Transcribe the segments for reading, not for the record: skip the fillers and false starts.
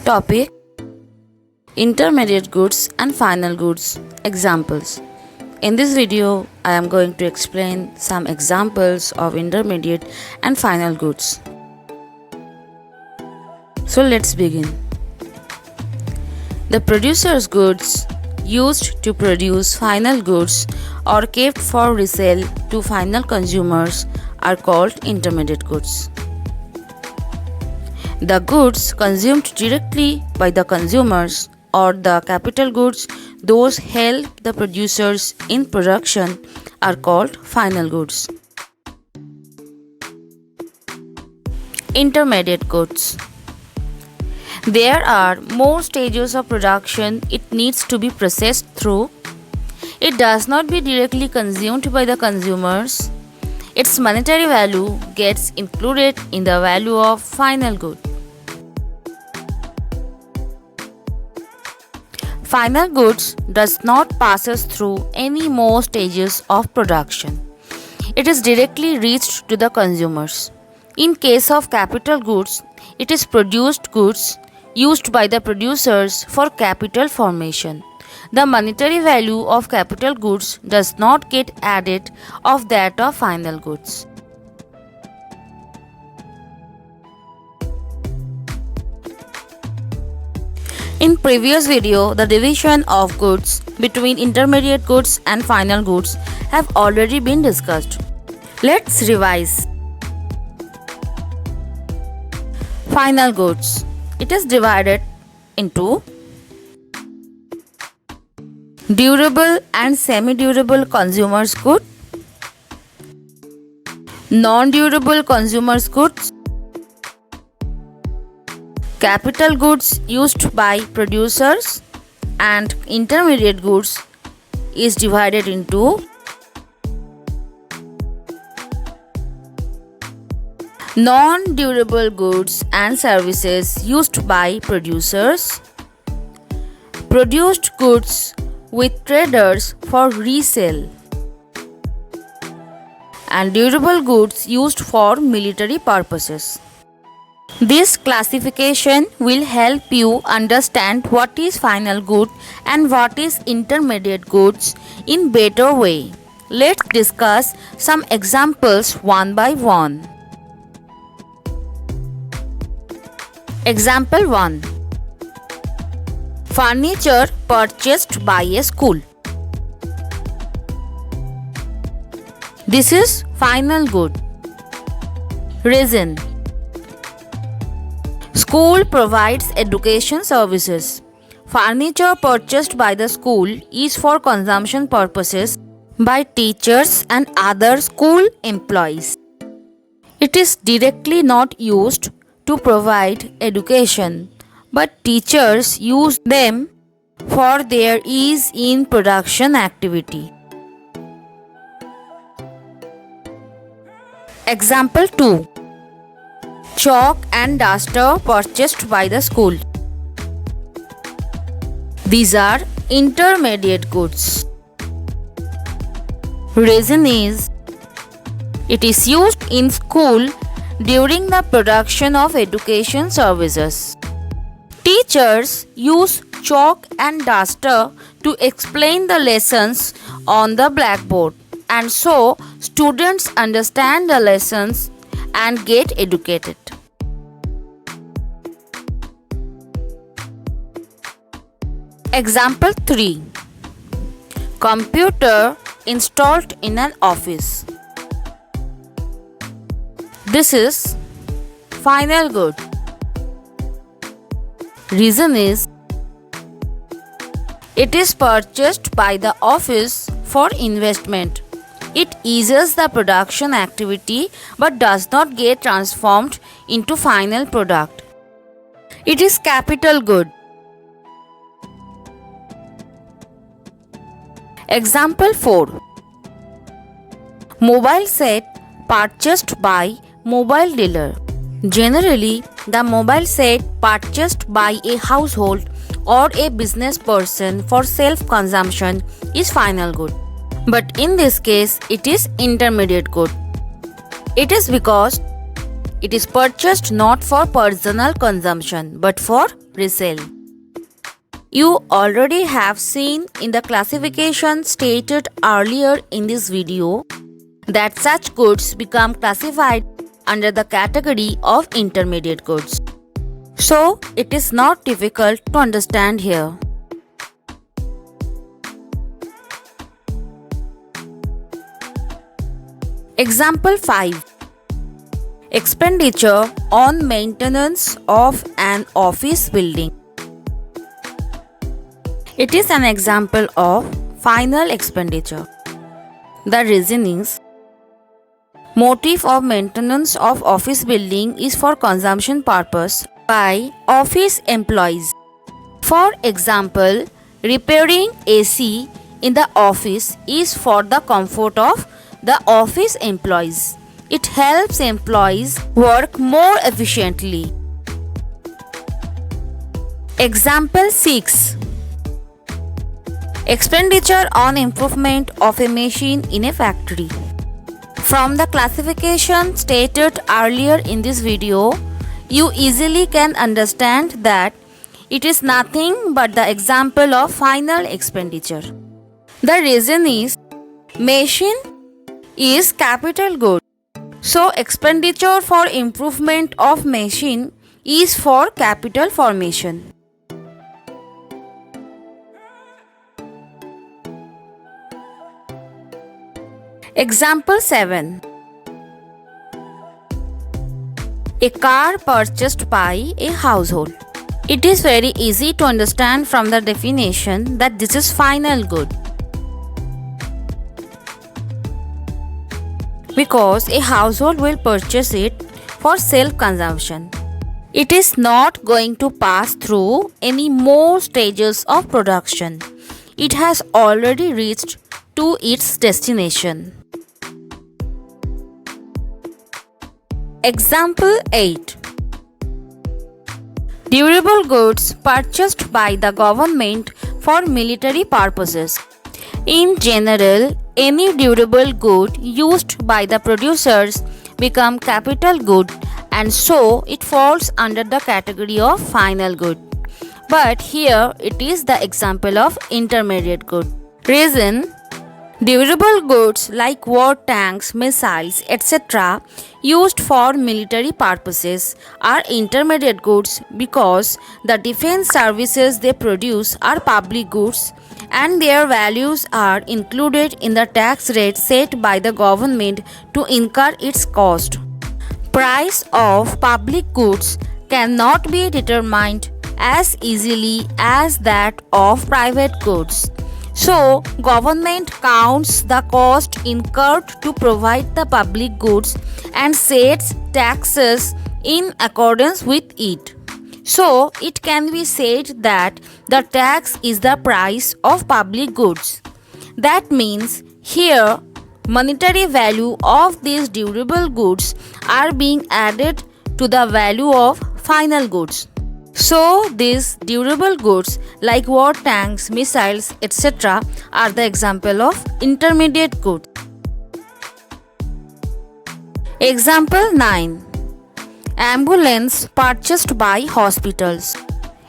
Topic: Intermediate goods and final goods. Examples. In this video, I am going to explain some examples of intermediate and final goods. So let's begin. The producer's goods used to produce final goods or kept for resale to final consumers are called intermediate goods. The goods consumed directly by the consumers or the capital goods, those help the producers in production, are called final goods. Intermediate goods. There are more stages of production it needs to be processed through. It does not be directly consumed by the consumers. Its monetary value gets included in the value of final good. Final goods does not passes through any more stages of production. It is directly reached to the consumers. In case of capital goods, it is produced goods used by the producers for capital formation. The monetary value of capital goods does not get added of that of final goods. In previous video, the division of goods between intermediate goods and final goods have already been discussed. Let's revise. Final goods. It is divided into durable and semi-durable consumers goods, non-durable consumers goods, capital goods used by producers, and intermediate goods is divided into non-durable goods and services used by producers, produced goods with traders for resale, and durable goods used for military purposes. This classification will help you understand what is final good and what is intermediate goods in better way. Let's discuss some examples one by one. Example 1. Furniture purchased by a school. This is final good. Reason: school provides education services. Furniture purchased by the school is for consumption purposes by teachers and other school employees. It is directly not used to provide education, but teachers use them for their ease in production activity. Example 2. Chalk and duster purchased by the school. These are intermediate goods. Reason is, it is used in school during the production of education services. Teachers use chalk and duster to explain the lessons on the blackboard, and so students understand the lessons and get educated. Example 3. Computer installed in an office. This is final good. Reason is, it is purchased by the office for investment. It eases the production activity but does not get transformed into final product. It is capital good. Example 4. Mobile set purchased by mobile dealer. Generally, the mobile set purchased by a household or a business person for self-consumption is final good. But in this case, it is intermediate good. It is because it is purchased not for personal consumption but for resale. You already have seen in the classification stated earlier in this video that such goods become classified under the category of intermediate goods. So, it is not difficult to understand here. Example 5. Expenditure on maintenance of an office building. It is an example of final expenditure. The reason is, motive of maintenance of office building is for consumption purpose by office employees. For example, repairing AC in the office is for the comfort of the office employees. It helps employees work more efficiently. Example 6. Expenditure on improvement of a machine in a factory. From the classification stated earlier in this video, you easily can understand that it is nothing but the example of final expenditure. The reason is, machine is capital good. So expenditure for improvement of machine is for capital formation. Example 7. A car purchased by a household. It is very easy to understand from the definition that this is final good, because a household will purchase it for self-consumption. It is not going to pass through any more stages of production. It has already reached to its destination. Example 8. Durable goods purchased by the government for military purposes. In general, any durable good used by the producers become capital good, and so it falls under the category of final good. But here it is the example of intermediate good. Reason: durable goods like war tanks, missiles, etc. used for military purposes are intermediate goods because the defense services they produce are public goods and their values are included in the tax rate set by the government to incur its cost. Price of public goods cannot be determined as easily as that of private goods. So, government counts the cost incurred to provide the public goods and sets taxes in accordance with it. So, it can be said that the tax is the price of public goods. That means here monetary value of these durable goods are being added to the value of final goods. So, these durable goods like war tanks, missiles, etc. are the example of intermediate goods. Example 9. Ambulance purchased by hospitals.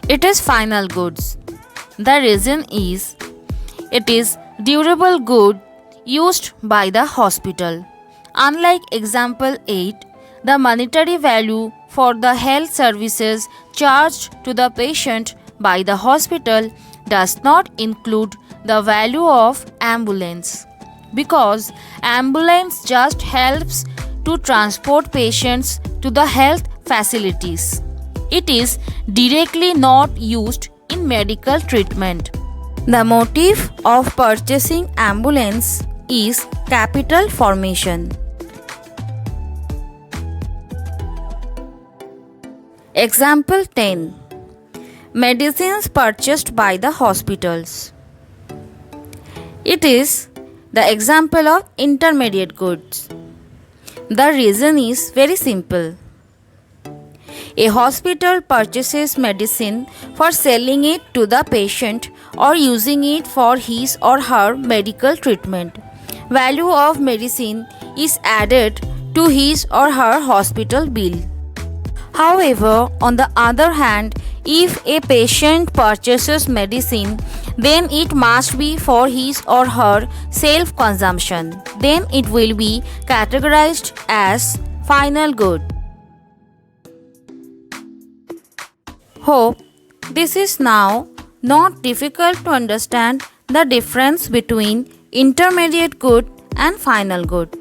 It is final goods. The reason is, it is durable good used by the hospital. Unlike example 8, the monetary value for the health services charged to the patient by the hospital does not include the value of ambulance, because ambulance just helps to transport patients to the health facilities. It is directly not used in medical treatment. The motive of purchasing ambulance is capital formation. Example 10. Medicines purchased by the hospitals. It is the example of intermediate goods. The reason is very simple. A hospital purchases medicine for selling it to the patient or using it for his or her medical treatment. Value of medicine is added to his or her hospital bill. However, on the other hand, If a patient purchases medicine, then it must be for his or her self-consumption. Then it will be categorized as final good. Hope this is now not difficult to understand the difference between intermediate good and final good.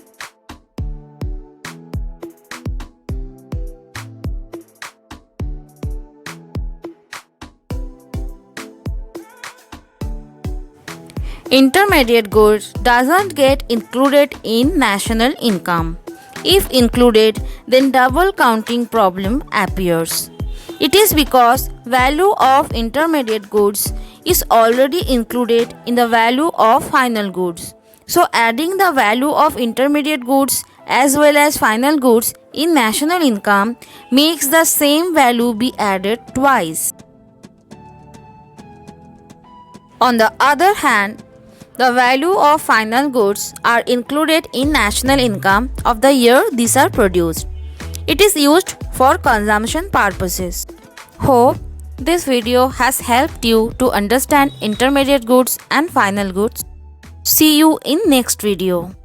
Intermediate goods doesn't get included in national income. If included, then double counting problem appears. It is because value of intermediate goods is already included in the value of final goods. So adding the value of intermediate goods as well as final goods in national income makes the same value be added twice. On the other hand, the value of final goods are included in national income of the year these are produced. It is used for consumption purposes. Hope this video has helped you to understand intermediate goods and final goods. See you in next video.